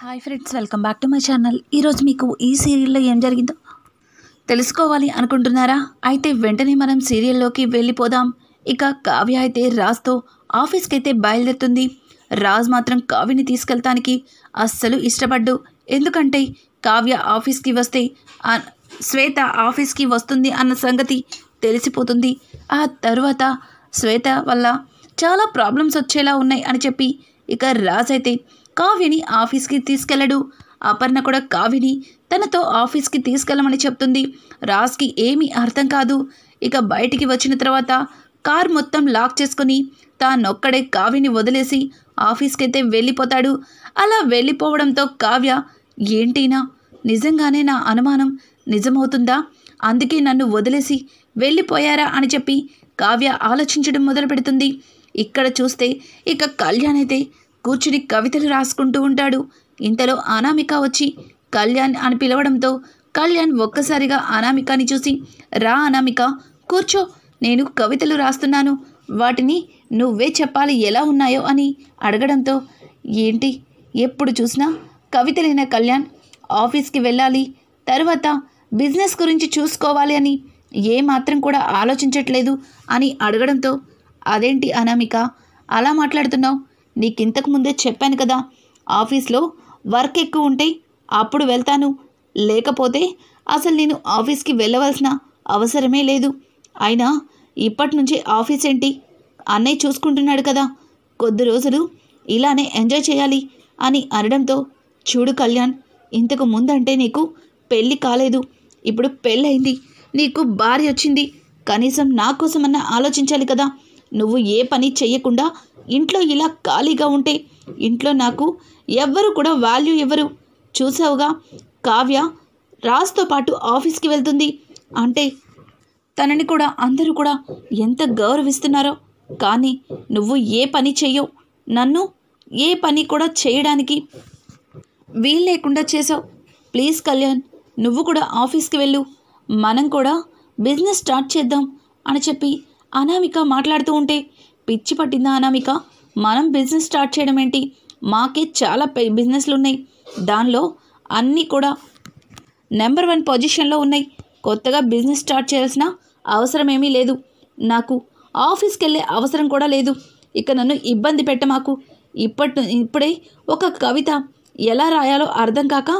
Hi friends, welcome back to my channel. ఈరోజు మీకు ఈ సీరియల్లో ఏం జరిగిందో తెలుసుకోవాలి అనుకుంటున్నారా? అయితే వెంటనే మనం సీరియల్లోకి వెళ్ళిపోదాం. ఇక కావ్య అయితే రాజ్తో ఆఫీస్కి అయితే బయలుదేరుతుంది. రాజ్ మాత్రం కావ్యని తీసుకెళ్తానికి అస్సలు ఇష్టపడ్డు. ఎందుకంటే కావ్య ఆఫీస్కి వస్తే శ్వేత ఆఫీస్కి వస్తుంది అన్న సంగతి తెలిసిపోతుంది. ఆ తరువాత శ్వేత వల్ల చాలా ప్రాబ్లమ్స్ వచ్చేలా ఉన్నాయి అని చెప్పి ఇక రాజ్ అయితే కావ్యని ఆఫీస్కి తీసుకెళ్ళడు. అపర్ణ కూడా కావ్యని తనతో ఆఫీస్కి తీసుకెళ్ళమని చెప్తుంది. రాజ్కి ఏమీ అర్థం కాదు. ఇక బయటికి వచ్చిన తర్వాత కార్ మొత్తం లాక్ చేసుకుని తానొక్కడే కావ్యని వదిలేసి ఆఫీస్కి అయితే వెళ్ళిపోతాడు. అలా వెళ్ళిపోవడంతో కావ్య, ఏంటినా నిజంగానే నా అనుమానం నిజమవుతుందా? అందుకే నన్ను వదిలేసి వెళ్ళిపోయారా అని చెప్పి కావ్య ఆలోచించడం మొదలు పెడుతుంది. ఇక్కడ చూస్తే ఇక కళ్యాణ్ అయితే కూర్చుని కవితలు రాసుకుంటూ ఉంటాడు. ఇంతలో అనామిక వచ్చి కళ్యాణ్ అని పిలవడంతో కళ్యాణ్ ఒక్కసారిగా అనామికని చూసి, రా అనామిక, కూర్చో, నేను కవితలు రాస్తున్నాను, వాటిని నువ్వే చెప్పాలి ఎలా ఉన్నాయో అని అడగడంతో, ఏంటి ఎప్పుడు చూసినా కవితలైన కళ్యాణ్, ఆఫీస్కి వెళ్ళాలి, తర్వాత బిజినెస్ గురించి చూసుకోవాలి అని ఏమాత్రం కూడా ఆలోచించట్లేదు అని అడగడంతో, అదేంటి అనామిక అలా మాట్లాడుతున్నావు? నీకింతకు ముందే చెప్పాను కదా, ఆఫీస్లో వర్క్ ఎక్కువ ఉంటే అప్పుడు వెళ్తాను, లేకపోతే అసలు నేను ఆఫీస్కి వెళ్ళవలసిన అవసరమే లేదు. అయినా ఇప్పటి నుంచి ఆఫీస్ ఏంటి, అన్నయ్య చూసుకుంటున్నాడు కదా, కొద్ది రోజులు ఇలానే ఎంజాయ్ చేయాలి అని అనడంతో, చూడు కళ్యాణ్, ఇంతకు ముందంటే నీకు పెళ్ళి కాలేదు, ఇప్పుడు పెళ్ళయింది, నీకు భార్య వచ్చింది, కనీసం నా కోసమన్నా ఆలోచించాలి కదా. నువ్వు ఏ పని చెయ్యకుండా ఇంట్లో ఇలా ఖాళీగా ఉంటే ఇంట్లో నాకు ఎవ్వరు కూడా వాల్యూ ఇవ్వరు. చూసావుగా, కావ్య రాజ్తో పాటు ఆఫీస్కి వెళ్తుంది అంటే తనని కూడా అందరూ కూడా ఎంత గౌరవిస్తున్నారో. కానీ నువ్వు ఏ పని చెయ్యవు, నన్ను ఏ పని కూడా చేయడానికి వీలు లేకుండా చేసావు. ప్లీజ్ కళ్యాణ్, నువ్వు కూడా ఆఫీస్కి వెళ్ళు, మనం కూడా బిజినెస్ స్టార్ట్ చేద్దాం అని చెప్పి అనామిక మాట్లాడుతూ ఉంటే, పిచ్చి పట్టిందా అనామిక, మనం బిజినెస్ స్టార్ట్ చేయడం ఏంటి, మాకే చాలా బిజినెస్లు ఉన్నాయి, దానిలో అన్నీ కూడా నెంబర్ 1 పొజిషన్లో ఉన్నాయి, కొత్తగా బిజినెస్ స్టార్ట్ చేయాల్సిన అవసరం ఏమీ లేదు, నాకు ఆఫీస్కి వెళ్ళే అవసరం కూడా లేదు, ఇక నన్ను ఇబ్బంది పెట్టమాకు, ఇప్పుడే ఒక కవిత ఎలా రాయాలో అర్థం కాక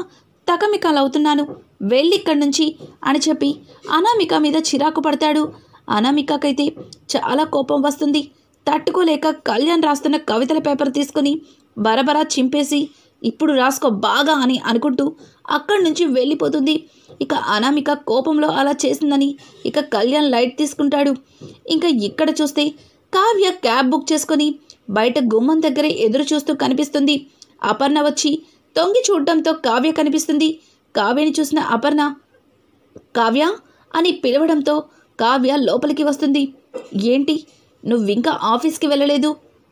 తకమికలవుతున్నాను, వెళ్ళి ఇక్కడి నుంచి అని చెప్పి అనామిక మీద చిరాకు పడతాడు. అనామికకైతే చాలా కోపం వస్తుంది. తట్టుకోలేక కళ్యాణ్ రాస్తున్న కవితల పేపర్ తీసుకుని బరబరా చింపేసి, ఇప్పుడు రాసుకో బాగా అని అనుకుంటూ అక్కడి నుంచి వెళ్ళిపోతుంది. ఇక అనామిక కోపంలో అలా చేసిందని ఇక కళ్యాణ్ లైట్ తీసుకుంటాడు. ఇంకా ఇక్కడ చూస్తే కావ్య క్యాబ్ బుక్ చేసుకొని బయట గుమ్మం దగ్గరే ఎదురు చూస్తూ కనిపిస్తుంది. అపర్ణ వచ్చి తొంగి చూడటంతో కావ్య కనిపిస్తుంది. కావ్యని చూసిన అపర్ణ, కావ్య అని పిలవడంతో కావ్య లోపలికి వస్తుంది. ఏంటి, నువ్వింకా ఆఫీస్కి వెళ్ళలేదు,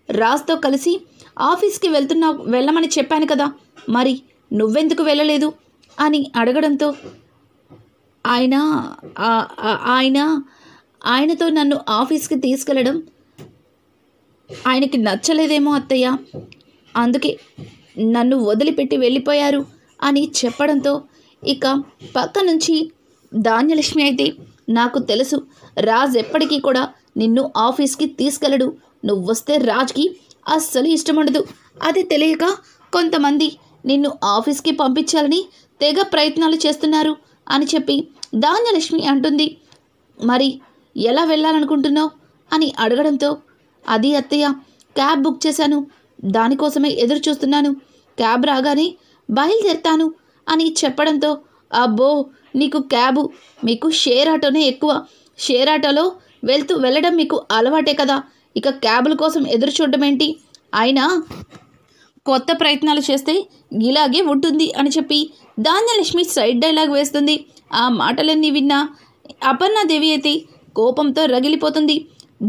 రాజ్తో కలిసి ఆఫీస్కి వెళ్ళమని చెప్పాను కదా, మరి నువ్వెందుకు వెళ్ళలేదు అని అడగడంతో, ఆయనతో నన్ను ఆఫీస్కి తీసుకెళ్ళడం ఆయనకి నచ్చలేదేమో అత్తయ్య, అందుకే నన్ను వదిలిపెట్టి వెళ్ళిపోయారు అని చెప్పడంతో ఇక పక్క నుంచి ధాన్యలక్ష్మి అయితే, నాకు తెలుసు రాజ్ ఎప్పటికీ కూడా నిన్ను ఆఫీస్కి తీసుకెళ్ళడు, నువ్వు వస్తే రాజ్కి అస్సలు ఇష్టం ఉండదు, అది తెలియక కొంతమంది నిన్ను ఆఫీస్కి పంపించాలని తెగ ప్రయత్నాలు చేస్తున్నారు అని చెప్పి ధాన్యలక్ష్మి అంటుంది. మరి ఎలా వెళ్ళాలనుకుంటున్నావు అని అడగడంతో, అది అత్తయ్య, క్యాబ్ బుక్ చేశాను, దానికోసమే ఎదురు చూస్తున్నాను, క్యాబ్ రాగానే బయలుదేరుతాను అని చెప్పడంతో, అబ్బో నీకు క్యాబు, మీకు షేర్ ఆటోనే ఎక్కువ, షేర్ ఆటోలో వెళ్ళడం మీకు అలవాటే కదా, ఇక క్యాబుల కోసం ఎదురు చూడడం ఏంటి, అయినా కొత్త ప్రయత్నాలు చేస్తే ఇలాగే ఉంటుంది అని చెప్పి ధాన్యలక్ష్మి సైడ్ డైలాగ్ వేస్తుంది. ఆ మాటలన్నీ విన్న అపర్ణాదేవి అయితే కోపంతో రగిలిపోతుంది.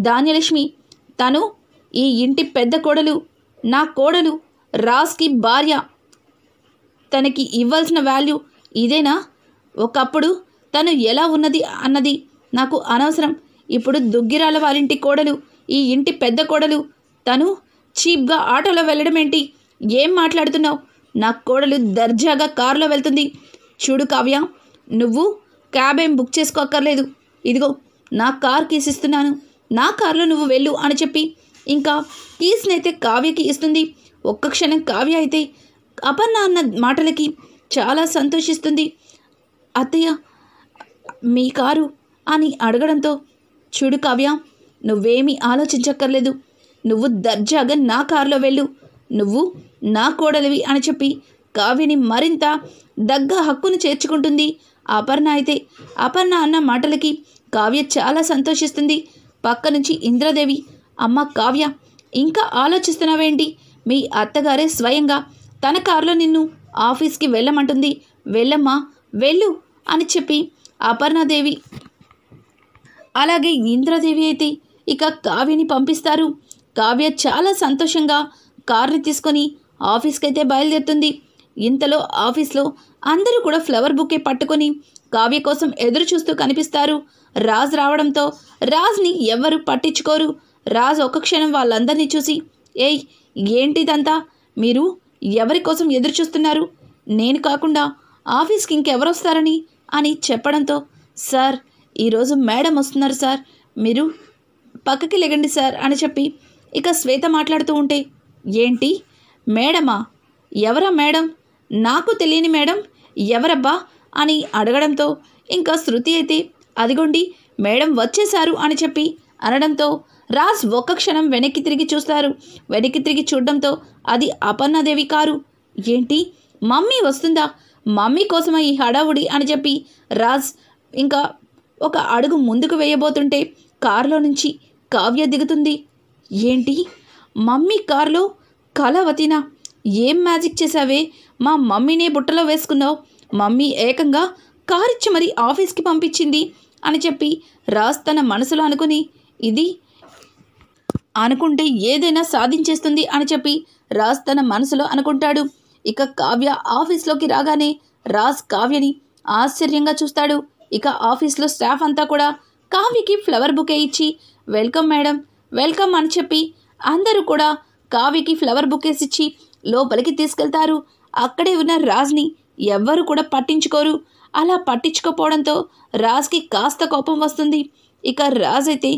ధాన్యలక్ష్మి, తను ఈ ఇంటి పెద్ద కోడలు, నా కోడలు, రాజ్కి భార్య, తనకి ఇవ్వాల్సిన వాల్యూ ఇదేనా? ఒకప్పుడు తను ఎలా ఉన్నది అన్నది నాకు అనవసరం, ఇప్పుడు దుగ్గిరాల వారింటి కోడలు, ఈ ఇంటి పెద్ద కోడలు, తను చీప్గా ఆటోలో వెళ్ళడం ఏంటి, ఏం మాట్లాడుతున్నావు, నా కోడలు దర్జాగా కారులో వెళ్తుంది. చూడు కావ్య, నువ్వు క్యాబ్ ఏం బుక్ చేసుకోక్కర్లేదు. ఇదిగో నా కార్ కీస్ ఇస్తున్నాను, నా కార్లో నువ్వు వెళ్ళు అని చెప్పి ఇంకా కీస్ని అయితే కావ్యకి ఇస్తుంది. ఒక్క క్షణం కావ్య అయితే అపర్ణ అన్న మాటలకి చాలా సంతోషిస్తుంది. అత్తయ్య, మీ కారు అని అడగడంతో, చూడు కావ్య, నువ్వేమీ ఆలోచించక్కర్లేదు. నువ్వు దర్జాగా నా కారులో వెళ్ళు, నువ్వు నా కోడలివి అని చెప్పి కావ్యని మరింత హక్కును చేర్చుకుంటుంది. అపర్ణ అయితే అపర్ణ అన్న మాటలకి కావ్య చాలా సంతోషిస్తుంది. పక్క నుంచి ఇంద్రాదేవి, అమ్మ కావ్య, ఇంకా ఆలోచిస్తున్నావేంటి? మీ అత్తగారే స్వయంగా తన కారులో నిన్ను ఆఫీస్కి వెళ్ళమంటుంది, వెళ్ళమ్మా వెళ్ళు అని చెప్పి అపర్ణాదేవి అలాగే ఇంద్రాదేవి అయితే ఇక కావ్యని పంపిస్తారు. కావ్య చాలా సంతోషంగా కార్ని తీసుకొని ఆఫీస్కి అయితే బయలుదేరుతుంది. ఇంతలో ఆఫీస్లో అందరూ కూడా ఫ్లవర్ బుకే పట్టుకొని కావ్య కోసం ఎదురు చూస్తూ కనిపిస్తారు. రాజ్ రావడంతో రాజ్ని ఎవ్వరూ పట్టించుకోరు. రాజ్ ఒక క్షణం వాళ్ళందరినీ చూసి, ఏయ్ ఏంటిదంతా, మీరు ఎవరి కోసం ఎదురు చూస్తున్నారు? నేను కాకుండా ఆఫీస్కి ఇంకెవరొస్తారని అని చెప్పడంతో, సార్ ఈరోజు మేడం వస్తున్నారు సార్, మీరు పక్కకి లెగండి సార్ అని చెప్పి ఇక శ్వేత మాట్లాడుతూ ఉంటే, ఏంటి మేడమా? ఎవరా మేడం? నాకు తెలియని మేడం ఎవరబ్బా అని అడగడంతో ఇంకా శృతి అయితే, అదిగోండి మేడం వచ్చేశారు అని చెప్పి అనడంతో రాజ్ ఒక్క క్షణం వెనక్కి తిరిగి చూస్తారు. వెనక్కి తిరిగి చూడడంతో అది అపర్ణాదేవి కారు. ఏంటి మమ్మీ వస్తుందా? మమ్మీ కోసమా ఈ హడావుడి అని చెప్పి రాజ్ ఇంకా ఒక అడుగు ముందుకు వేయబోతుంటే కారులో నుంచి కావ్య దిగుతుంది. ఏంటి మమ్మీ కారులో కళావతినా? ఏం మ్యాజిక్ చేసావే, మా మమ్మీనే బుట్టలో వేసుకున్నావు, మమ్మీ ఏకంగా కారిచ్చి మరి ఆఫీస్కి పంపించింది అని చెప్పి రాజ్ తన మనసులో అనుకుని, ఇది అనుకుంటే ఏదైనా సాధించేస్తుంది అని చెప్పి రాజ్ తన మనసులో అనుకుంటాడు. ఇక కావ్య ఆఫీస్లోకి రాగానే రాజ్ కావ్యని ఆశ్చర్యంగా చూస్తాడు. ఇక ఆఫీస్లో స్టాఫ్ అంతా కూడా కావ్యకి ఫ్లవర్ బుకే ఇచ్చి, వెల్కమ్ మేడం, వెల్కమ్ అని చెప్పి అందరూ కూడా కావ్యకి ఫ్లవర్ బుకేస్ ఇచ్చి లోపలికి తీసుకెళ్తారు. అక్కడే ఉన్న రాజ్ని ఎవ్వరూ కూడా పట్టించుకోరు. అలా పట్టించుకోపోవడంతో రాజ్కి కాస్త కోపం వస్తుంది. ఇక రాజ్ అయితే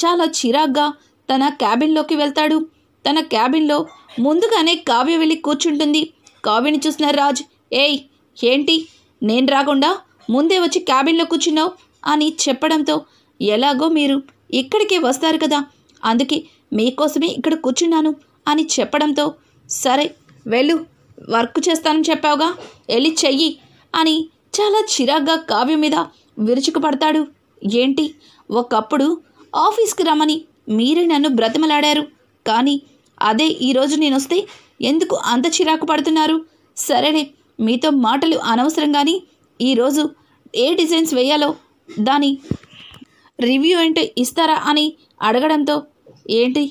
చాలా చిరాగ్గా తన క్యాబిన్లోకి వెళ్తాడు. తన క్యాబిన్లో ముందుగానే కావ్య వెళ్ళి కూర్చుంటుంది. కావ్యని చూసిన రాజ్, ఏయ్ ఏంటి నేను రాకుండా ముందే వచ్చి క్యాబిన్లో కూర్చున్నావు అని చెప్పడంతో, ఎలాగో మీరు ఇక్కడికే వస్తారు కదా, అందుకే మీకోసమే ఇక్కడ కూర్చున్నాను అని చెప్పడంతో, సరే వెళ్ళు, వర్క్ చేస్తానని చెప్పావుగా, వెళ్ళి చెయ్యి అని చాలా చిరాగ్గా కావ్య మీద విరుచుకుపడతాడు. ఏంటి, ఒకప్పుడు ఆఫీస్కి రమ్మని మీరే నన్ను బ్రతిమలాడారు, కానీ అదే ఈరోజు నేను వస్తే ఎందుకు అంత చిరాకు పడుతున్నారు? సరేలే, మీతో మాటలు అనవసరం, కానీ ఈరోజు ఏ డిజైన్స్ వేయాలో దాని రివ్యూ ఏంటో ఇస్తారా అని అడగడంతో, ఏంటి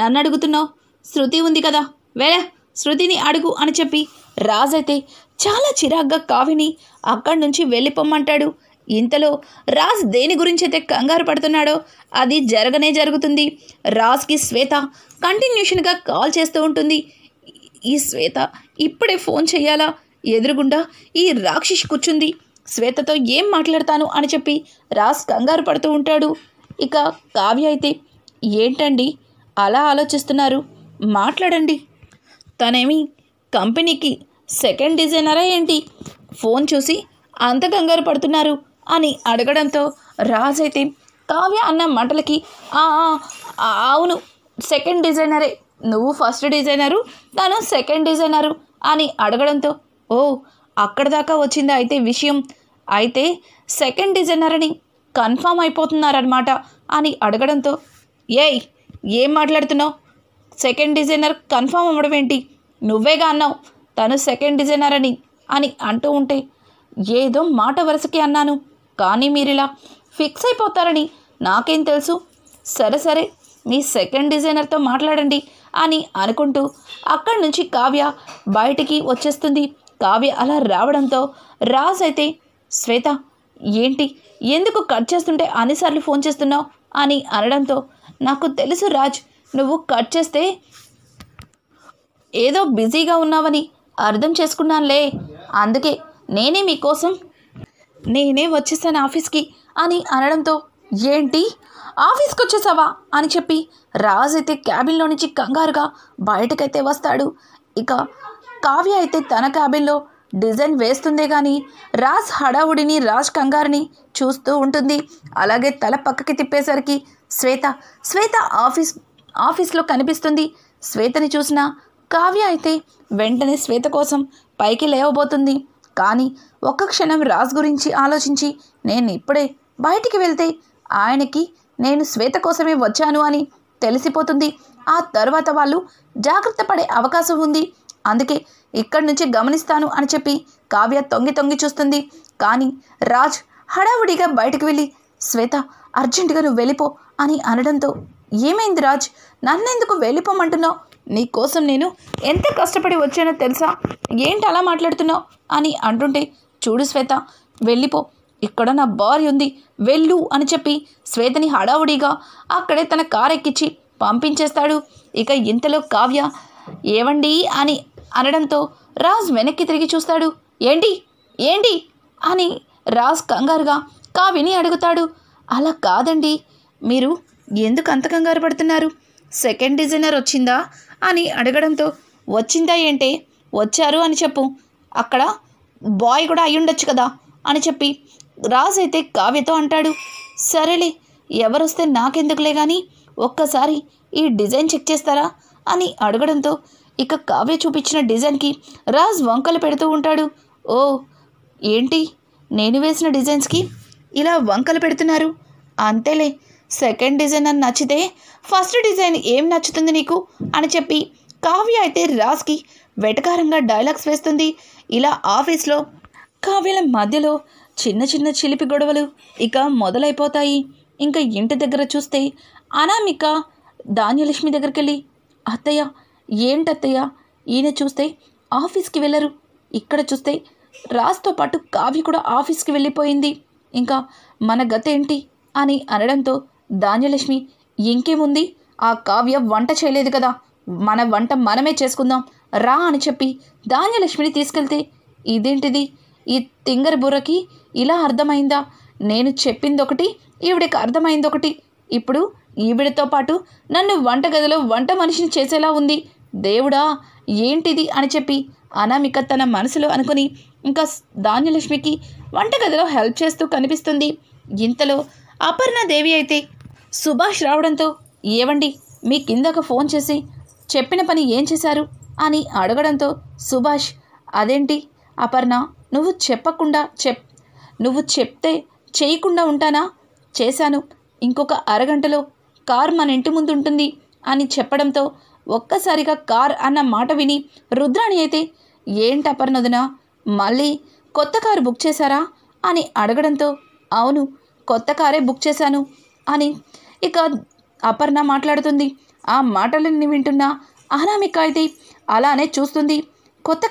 నన్ను అడుగుతున్నావు? శృతి ఉంది కదా, వేరే శృతిని అడుగు అని చెప్పి రాజ్ అయితే చాలా చిరాగ్గా కావ్యని అక్కడి నుంచి వెళ్ళిపోమ్మంటాడు. ఇంతలో రాజ్ దేని గురించి అయితే కంగారు పడుతున్నాడో అది జరగనే జరుగుతుంది. రాజ్కి శ్వేత కంటిన్యూషన్గా కాల్ చేస్తూ ఉంటుంది. ఈ శ్వేత ఇప్పుడే ఫోన్ చేయాలా? ఎదురుగుండా ఈ రాక్షసి కూర్చుంది, శ్వేతతో ఏం మాట్లాడతాను అని చెప్పి రాజ్ కంగారు పడుతూ ఉంటాడు. ఇక కావ్య అయితే, ఏంటండి అలా ఆలోచిస్తున్నారు, మాట్లాడండి, తనేమి కంపెనీకి సెకండ్ డిజైనరా ఏంటి? ఫోన్ చూసి అంత కంగారు పడుతున్నారు అని అడగడంతో రాజ్ అయితే కావ్య అన్న మాటలకి, అవును సెకండ్ డిజైనరే, నువ్వు ఫస్ట్ డిజైనరు, తను సెకండ్ డిజైనరు అని అడగడంతో, ఓ అక్కడ దాకా వచ్చిందా అయితే విషయం, అయితే సెకండ్ డిజైనర్ అని కన్ఫామ్ అయిపోతున్నారనమాట అని అడగడంతో, ఏయ్ ఏం మాట్లాడుతున్నావు, సెకండ్ డిజైనర్ కన్ఫామ్ అవ్వడం ఏంటి, నువ్వేగా అన్నావు తను సెకండ్ డిజైనర్ అని అంటూ ఉంటే, ఏదో మాట వరుసకి అన్నాను, కానీ మీరిలా ఫిక్స్ అయిపోతారని నాకేం తెలుసు, సరే సరే మీ సెకండ్ డిజైనర్తో మాట్లాడండి అని అనుకుంటూ అక్కడి నుంచి కావ్య బయటికి వచ్చేస్తుంది. కావ్య అలా రావడంతో రాజ్ అయితే, శ్వేత ఏంటి ఎందుకు కట్ చేస్తుంటే అన్నిసార్లు ఫోన్ చేస్తున్నావు అని అనడంతో, నాకు తెలుసు రాజ్, నువ్వు కట్ చేస్తే ఏదో బిజీగా ఉన్నావని అర్థం చేసుకున్నానులే, అందుకే నేనే వచ్చేసాను ఆఫీస్కి అని అనడంతో, ఏంటి ఆఫీస్కి వచ్చేసావా అని చెప్పి రాజ్ అయితే క్యాబిన్లో నుంచి కంగారుగా బయటకైతే వస్తాడు. ఇక కావ్య అయితే తన క్యాబిన్లో డిజైన్ వేస్తుందే కానీ రాజ్ హడావుడిని, రాజ్ కంగారుని చూస్తూ ఉంటుంది. అలాగే తల పక్కకి తిప్పేసరికి శ్వేత ఆఫీస్లో కనిపిస్తుంది. శ్వేతని చూసిన కావ్య అయితే వెంటనే శ్వేత కోసం పైకి లేవబోతుంది. కానీ ఒక్క క్షణం రాజ్ గురించి ఆలోచించి, నేను ఇప్పుడే బయటికి వెళ్తే ఆయనకి నేను శ్వేత కోసమే వచ్చాను అని తెలిసిపోతుంది. ఆ తర్వాత వాళ్ళు జాగ్రత్త పడే అవకాశం ఉంది. అందుకే ఇక్కడి నుంచి గమనిస్తాను అని చెప్పి కావ్య తొంగి చూస్తుంది. కానీ రాజ్ హడావుడిగా బయటకు వెళ్ళి, శ్వేత అర్జెంటుగా నువ్వు వెళ్ళిపో అని అనడంతో, ఏమైంది రాజ్, నన్నెందుకు వెళ్ళిపోమంటున్నావు? నీకోసం నేను ఎంత కష్టపడి వచ్చానో తెలుసా, ఏంటి అలా మాట్లాడుతున్నావు అని అంటుంటే, చూడు శ్వేత, వెళ్ళిపో, ఇక్కడ నా భార్య ఉంది, వెళ్ళు అని చెప్పి శ్వేతని హడావుడిగా అక్కడే తన కారు ఎక్కించి పంపించేస్తాడు. ఇక ఇంతలో కావ్య ఏవండి అని అనడంతో రాజ్ వెనక్కి తిరిగి చూస్తాడు. ఏంటి అని రాజ్ కంగారుగా కావ్యని అడుగుతాడు. అలా కాదండి, మీరు ఎందుకు అంత కంగారు పడుతున్నారు? సెకండ్ డిజైనర్ వచ్చిందా అని అడగడంతో, వచ్చిందా ఏంటే, వచ్చారు అని చెప్పు, అక్కడ బాయ్ కూడా అయ్యుండొచ్చు కదా అని చెప్పి రాజ్ అయితే కావ్యతో అంటాడు. సరేలే, ఎవరొస్తే నాకెందుకులే కానీ ఒక్కసారి ఈ డిజైన్ చెక్ చేస్తారా అని అడగడంతో, ఇక కావ్య చూపించిన డిజైన్కి రాజ్ వంకలు పెడుతూ ఉంటాడు. ఓ ఏంటి, నేను వేసిన డిజైన్స్కి ఇలా వంకలు పెడుతున్నారు? అంతేలే, సెకండ్ డిజైన్ అని నచ్చితే ఫస్ట్ డిజైన్ ఏం నచ్చుతుంది నీకు అని చెప్పి కావ్య అయితే రాజ్కి వెటకారంగా డైలాగ్స్ వేస్తుంది. ఇలా ఆఫీస్లో కావ్యల మధ్యలో చిన్న చిలిపి గొడవలు ఇక మొదలైపోతాయి. ఇంకా ఇంటి దగ్గర చూస్తే అనామిక ధాన్యలక్ష్మి దగ్గరికి వెళ్ళి, అత్తయ్య ఏంటత్తయ్య, ఈయన చూస్తే ఆఫీస్కి వెళ్ళరు, ఇక్కడ చూస్తే రాజ్తో పాటు కావ్య కూడా ఆఫీస్కి వెళ్ళిపోయింది, ఇంకా మన గత ఏంటి అని అనడంతో, ధాన్యలక్ష్మి ఇంకేముంది, ఆ కావ్య వంట చేయలేదు కదా, మన వంట మనమే చేసుకుందాం రా అని చెప్పి ధాన్యలక్ష్మిని తీసుకెళ్తే, ఇదేంటిది, ఈ తింగరి బుర్రకి ఇలా అర్థమైందా, నేను చెప్పింది ఒకటి ఈవిడికి అర్థమైంది ఒకటి, ఇప్పుడు ఈవిడతో పాటు నన్ను వంటగదిలో వంట మనిషిని చేసేలా ఉంది, దేవుడా ఏంటిది అని చెప్పి అనామిక తన మనసులో అనుకుని ఇంకా ధాన్యలక్ష్మికి వంటగదిలో హెల్ప్ చేస్తూ కనిపిస్తుంది. ఇంతలో అపర్ణాదేవి అయితే సుభాష్ రావడంతో, ఏవండి మీ కిందకు ఫోన్ చేసి చెప్పిన పని ఏం చేశారు అని అడగడంతో, సుభాష్ అదేంటి అపర్ణ, నువ్వు చెప్తే చేయకుండా ఉంటానా, చేశాను, ఇంకొక అరగంటలో కార్ మన ఇంటి ముందు ఉంటుంది అని చెప్పడంతో ఒక్కసారిగా కార్ అన్న మాట విని రుద్రాణి అయితే, ఏంటి అపర్ణదునా, మళ్ళీ కొత్త కారు బుక్ చేశారా అని అడగడంతో, అవును కొత్త కారే బుక్ చేశాను అని ఇక అపర్ణ మాట్లాడుతుంది. ఆ మాటలన్నీ వింటున్న అనామిక అయితే అలానే చూస్తుంది. కొత్త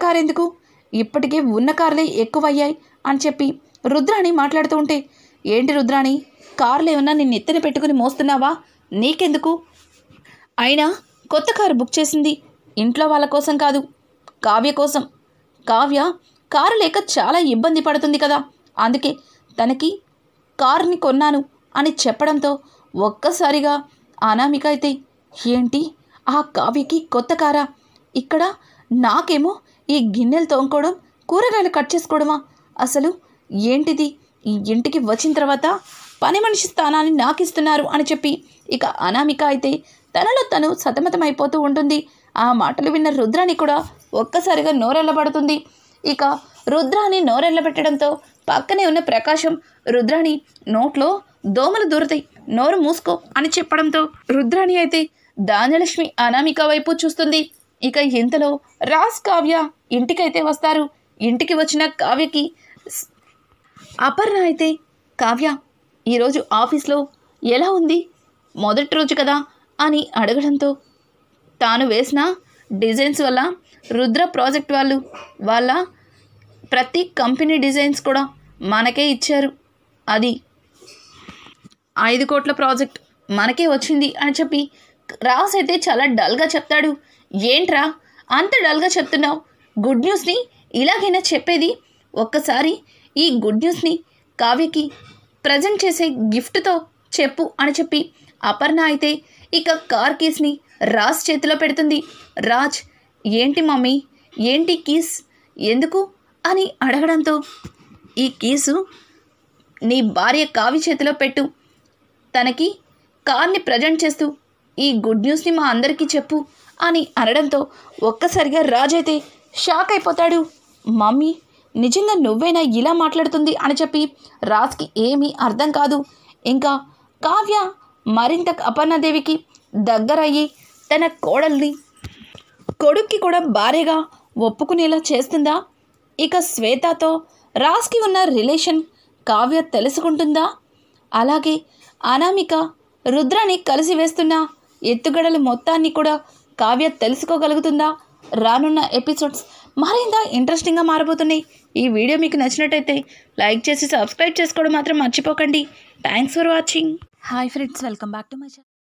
కారు ఎందుకు, ఇప్పటికే ఉన్న కార్లే ఎక్కువయ్యాయి అని చెప్పి రుద్రాణి మాట్లాడుతూ ఉంటే, ఏంటి రుద్రాణి, కార్లు ఏమన్నా నిన్ను ఎత్తిన పెట్టుకుని మోస్తున్నావా, నీకెందుకు, అయినా కొత్త కారు బుక్ చేసింది ఇంట్లో వాళ్ళ కోసం కాదు, కావ్య కోసం, కావ్య కారు లేక చాలా ఇబ్బంది పడుతుంది కదా, అందుకే తనకి కారుని కొన్నాను అని చెప్పడంతో ఒక్కసారిగా అనామిక అయితే, ఏంటి ఆ కావ్యకి కొత్త కారా, ఇక్కడ నాకేమో ఈ గిన్నెలు తోముకోవడం, కూరగాయలు కట్ చేసుకోవడమా, అసలు ఏంటిది, ఈ ఇంటికి వచ్చిన తర్వాత పని మనిషి స్థానాన్ని నాకు ఇస్తున్నారు అని చెప్పి ఇక అనామిక అయితే తనలో తను సతమతమైపోతూ ఉంటుంది. ఆ మాటలు విన్న రుద్రాణి కూడా ఒక్కసారిగా నోరెళ్ళబడుతుంది. ఇక రుద్రాణి నోరెళ్ళబెట్టడంతో పక్కనే ఉన్న ప్రకాశం రుద్రాణి నోట్లో దోమలు దూరతాయి, నోరు మూసుకో అని చెప్పడంతో రుద్రాణి అయితే ధాన్యలక్ష్మి అనామిక వైపు చూస్తుంది. ఇక ఇంతలో రాజ్ కావ్య ఇంటికైతే వస్తారు. ఇంటికి వచ్చిన కావ్యకి అపర్ణ అయితే, కావ్య ఈరోజు ఆఫీస్లో ఎలా ఉంది, మొదటి రోజు కదా అని అడగడంతో, తాను వేసిన డిజైన్స్ వల్ల రుద్ర ప్రాజెక్ట్ వాళ్ళ ప్రతి కంపెనీ డిజైన్స్ కూడా మనకే ఇచ్చారు, అది 5 కోట్ల ప్రాజెక్ట్ మనకే వచ్చింది అని చెప్పి రాజ్ అయితే చాలా డల్గా చెప్తాడు. ఏంట్రా అంత డల్గా చెప్తున్నావు? గుడ్ న్యూస్ని ఇలాగైనా చెప్పేది? ఒక్కసారి ఈ గుడ్ న్యూస్ని కావ్యకి ప్రజెంట్ చేసే గిఫ్ట్తో చెప్పు అని చెప్పి అపర్ణ అయితే ఇక కార్ కీస్ని రాజ్ చేతిలో పెడుతుంది. రాజ్, ఏంటి మమ్మీ, ఏంటి కీస్, ఎందుకు అని అడగడంతో, ఈ కీసు నీ భార్య కావ్య చేతిలో పెట్టు, తనకి కార్ని ప్రజెంట్ చేస్తూ ఈ గుడ్ న్యూస్ని మా అందరికీ చెప్పు అని అనడంతో ఒక్కసారిగా రాజ్ అయితే షాక్ అయిపోతాడు. మమ్మీ, నిజంగా నువ్వేనా ఇలా మాట్లాడుతుంది అని చెప్పి రాజ్కి ఏమీ అర్థం కాదు. ఇంకా కావ్య మరింత అపర్ణాదేవికి దగ్గరయ్యి తన కోడల్ని కొడుక్కి కూడా భార్యగా ఒప్పుకునేలా చేస్తుందా? ఇక శ్వేతతో రాజ్కి ఉన్న రిలేషన్ కావ్య తెలుసుకుంటుందా? అలాగే అనామిక రుద్రాని కలిసి వేస్తున్న ఎత్తుగడలు మొత్తాన్ని కూడా కావ్య తెలుసుకోగలుగుతుందా? రానున్న ఎపిసోడ్స్ మరింత ఇంట్రెస్టింగ్గా మారబోతున్నాయి. ఈ వీడియో మీకు నచ్చినట్టయితే లైక్ చేసి సబ్స్క్రైబ్ చేసుకోవడం మాత్రం మర్చిపోకండి. Thanks for watching. Hi friends, welcome back to my channel.